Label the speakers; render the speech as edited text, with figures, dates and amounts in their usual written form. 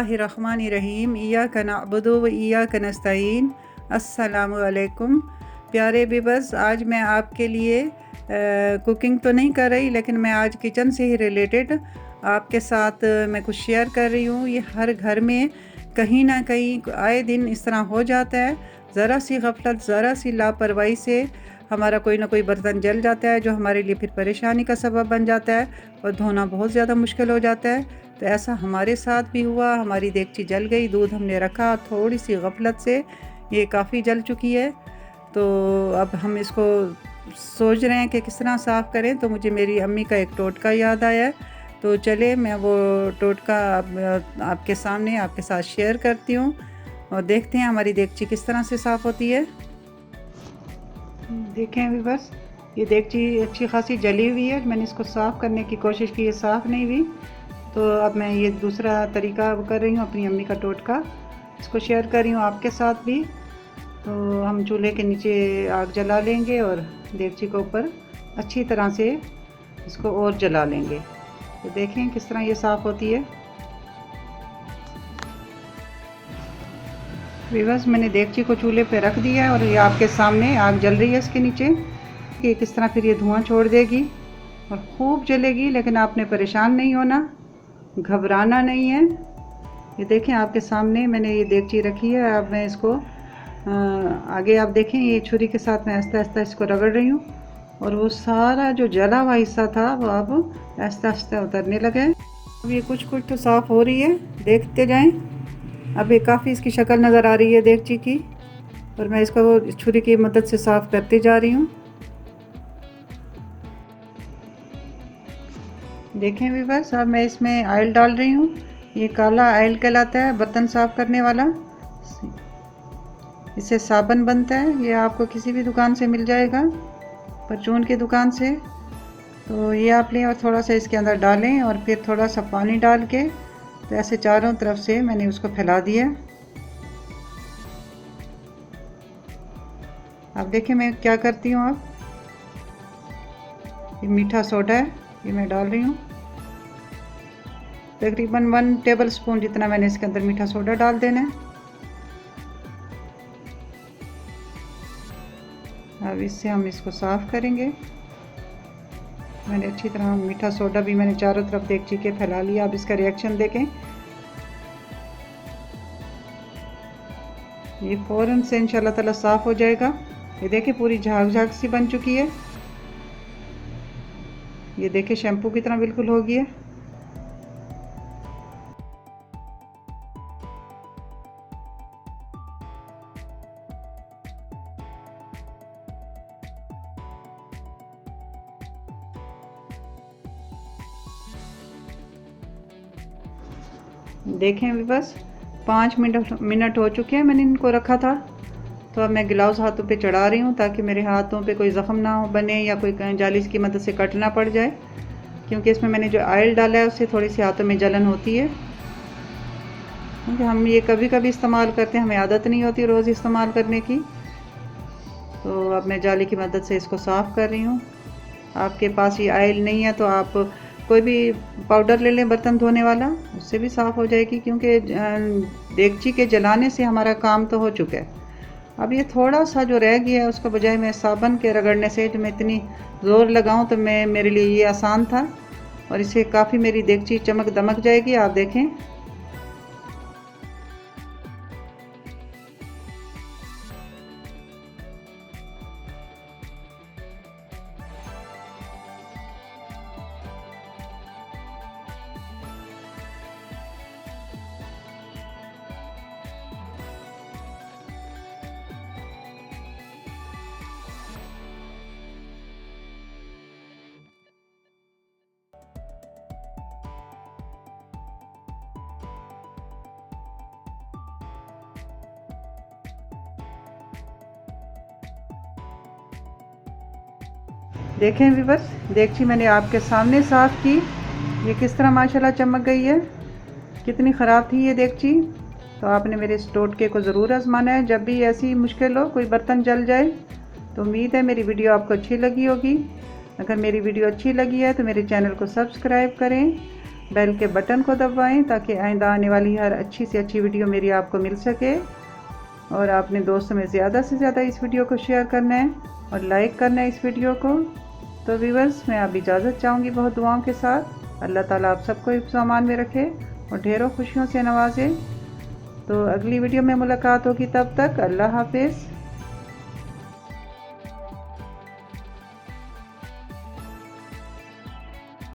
Speaker 1: बिस्मिल्लाहिर्रहमानिर्रहीम इय्याका नअबुदु व इय्याका नस्तईन। अस्सलामु अलैकुम प्यारे व्यूअर्स, आज मैं आपके लिए कुकिंग तो नहीं कर रही, लेकिन मैं आज किचन से ही रिलेटेड आपके साथ मैं कुछ शेयर कर रही हूँ। ये हर घर में कहीं ना कहीं आए दिन इस तरह हो जाता है। ज़रा सी गफलत, ज़रा सी लापरवाही से हमारा कोई ना कोई बर्तन जल जाता है, जो हमारे लिए फिर परेशानी का सबब बन जाता है और धोना बहुत ज़्यादा मुश्किल हो जाता है। तो ऐसा हमारे साथ भी हुआ। हमारी देगची जल गई, दूध हमने रखा, थोड़ी सी गफलत से ये काफ़ी जल चुकी है। तो अब हम इसको सोच रहे हैं कि किस तरह साफ़ करें। तो मुझे मेरी अम्मी का एक टोटका याद आया है, तो चले मैं वो टोटका आपके सामने आपके साथ शेयर करती हूँ और देखते हैं हमारी देगची किस तरह से साफ़ होती है। देखें अभी बस ये देगची अच्छी खासी जली हुई है। मैंने इसको साफ़ करने की कोशिश की, साफ़ नहीं हुई। तो अब मैं ये दूसरा तरीका कर रही हूँ, अपनी अम्मी का टोटका इसको शेयर कर रही हूँ आपके साथ भी। तो हम चूल्हे के नीचे आग जला लेंगे और देगची के ऊपर अच्छी तरह से इसको और जला लेंगे। तो देखें किस तरह ये साफ़ होती है। व्यूअर्स, मैंने देगची को चूल्हे पे रख दिया है और ये आपके सामने आग जल रही है इसके नीचे कि किस तरह फिर ये धुआं छोड़ देगी और खूब जलेगी। लेकिन आपने परेशान नहीं होना, घबराना नहीं है। ये देखें आपके सामने मैंने ये देगची रखी है। अब मैं इसको आगे आप देखें, ये छुरी के साथ मैं आहिस्ता आहिस्ता इसको रगड़ रही हूँ और वो सारा जो जला हुआ हिस्सा था वो अब आहिस्ता आहिस्ता उतरने लगा है। अब ये कुछ कुछ तो साफ़ हो रही है, देखते जाएं। अब ये काफ़ी इसकी शक्ल नज़र आ रही है देगची की और मैं इसको छुरी की मदद से साफ़ करती जा रही हूँ। देखें भी बस, अब मैं इसमें ऑयल डाल रही हूँ। ये काला ऑयल कहलाता है, बर्तन साफ़ करने वाला। इससे साबुन बनता है, ये आपको किसी भी दुकान से मिल जाएगा, परचून की दुकान से। तो ये आप लें और थोड़ा सा इसके अंदर डालें और फिर थोड़ा सा पानी डाल के तो ऐसे चारों तरफ से मैंने उसको फैला दिया। अब देखें मैं क्या करती हूँ। अब ये मीठा सोडा है, ये मैं डाल रही हूँ। तकरीबन 1 टेबल स्पून जितना मैंने इसके अंदर मीठा सोडा डाल देना है। अब इससे हम इसको साफ़ करेंगे। मैंने अच्छी तरह मीठा सोडा भी मैंने चारों तरफ देगची के फैला लिया। अब इसका रिएक्शन देखें, ये फ़ौरन से इंशाल्लाह ताला साफ़ हो जाएगा। ये देखें पूरी झाग झाग सी बन चुकी है। ये देखें शैम्पू की तरह बिल्कुल हो गई है। देखें भी बस 5 मिनट हो चुके हैं मैंने इनको रखा था। तो अब मैं ग्लव्स हाथों पे चढ़ा रही हूँ ताकि मेरे हाथों पे कोई ज़ख़म ना हो बने या कोई जाली की मदद से कट ना पड़ जाए, क्योंकि इसमें मैंने जो ऑयल डाला है उससे थोड़ी सी हाथों में जलन होती है। क्योंकि हम ये कभी कभी इस्तेमाल करते हैं, हमें आदत नहीं होती रोज़ इस्तेमाल करने की। तो अब मैं जाली की मदद से इसको साफ़ कर रही हूँ। आपके पास ये ऑयल नहीं है तो आप कोई भी पाउडर ले लें बर्तन धोने वाला, उससे भी साफ़ हो जाएगी, क्योंकि देगची के जलाने से हमारा काम तो हो चुका है। अब ये थोड़ा सा जो रह गया है उसको बजाय मैं साबुन के रगड़ने से जो मैं इतनी ज़ोर लगाऊं तो मेरे लिए ये आसान था और इससे काफ़ी मेरी देगची चमक दमक जाएगी। आप देखें देखें भी बस देगची मैंने आपके सामने साफ़ की, ये किस तरह माशाल्लाह चमक गई है। कितनी ख़राब थी ये देगची। तो आपने मेरे इस टोटके को ज़रूर आजमाना है जब भी ऐसी मुश्किल हो, कोई बर्तन जल जाए। तो उम्मीद है मेरी वीडियो आपको अच्छी लगी होगी। अगर मेरी वीडियो अच्छी लगी है तो मेरे चैनल को सब्सक्राइब करें बेल के बटन को दबाएं ताकि आइंदा आने वाली हर अच्छी से अच्छी वीडियो मेरी आपको मिल सके। और आपने दोस्तों में ज़्यादा से ज़्यादा इस वीडियो को शेयर करना है और लाइक करना है इस वीडियो को। तो व्यूअर्स, मैं अब इजाज़त चाहूँगी बहुत दुआओं के साथ। अल्लाह ताला आप सबको हिफ्ज़ अमान में रखे और ढेरों खुशियों से नवाजे। तो अगली वीडियो में मुलाकात होगी, तब तक अल्लाह हाफिज़।